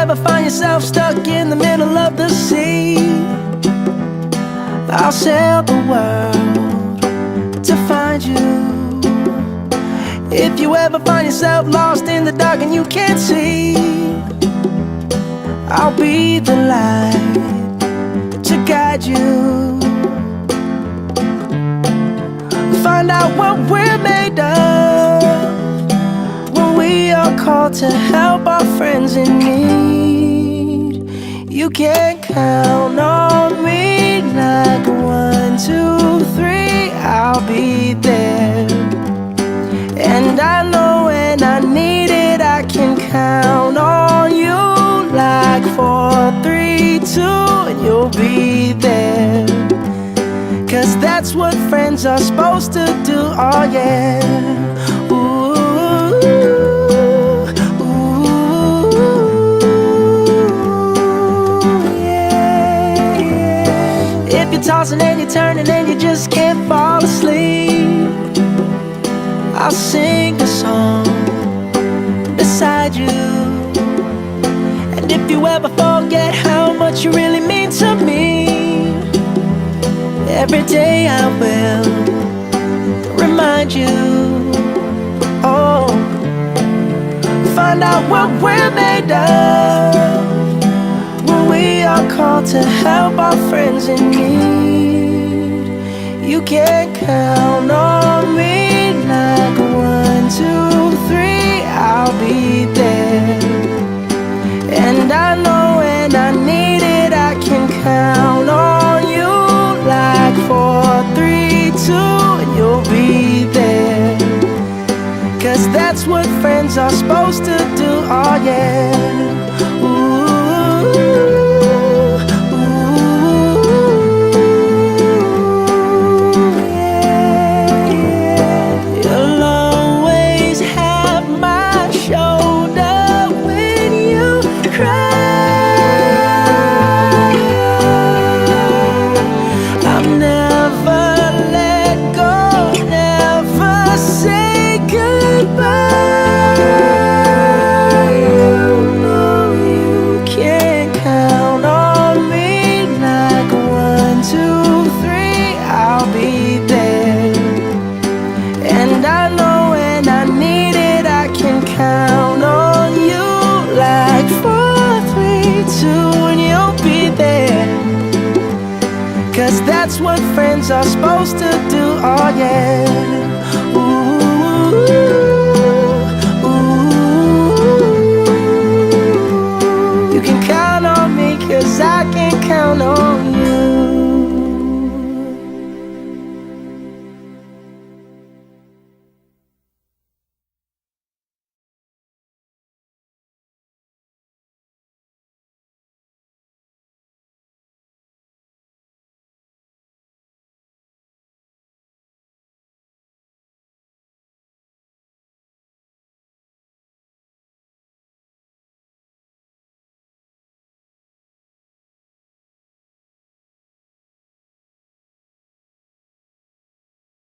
ever find yourself stuck in the middle of the sea, I'll sail the world to find you. If you ever find yourself lost in the dark and you can't see, I'll be the light to guide you. Find out what we're made of when we are called to help our friends in need. You can count on me like 1, 2, 3, I'll be there. And I know when I need it, I can count on you like 4, 3, 2, and you'll be there. 'Cause that's what friends are supposed to do, oh yeah. Ooh, ooh, yeah, yeah. If you're tossing and you're turning and you just can't fall asleep, I'll sing a song beside you. And if you ever forget how much you really mean to me, every day I will remind you. Oh, find out what we're made of when we are called to help our friends in need. You can count on me like 1, 2, 3, I'll be there. And I know when I need it, I can count on you like 4, 3, 2, and you'll be there. 'Cause that's what friends are supposed to do, oh yeah. Ooh, yeah, yeah. You'll always have my shoulder when you cry. That's what friends are supposed to do, oh yeah.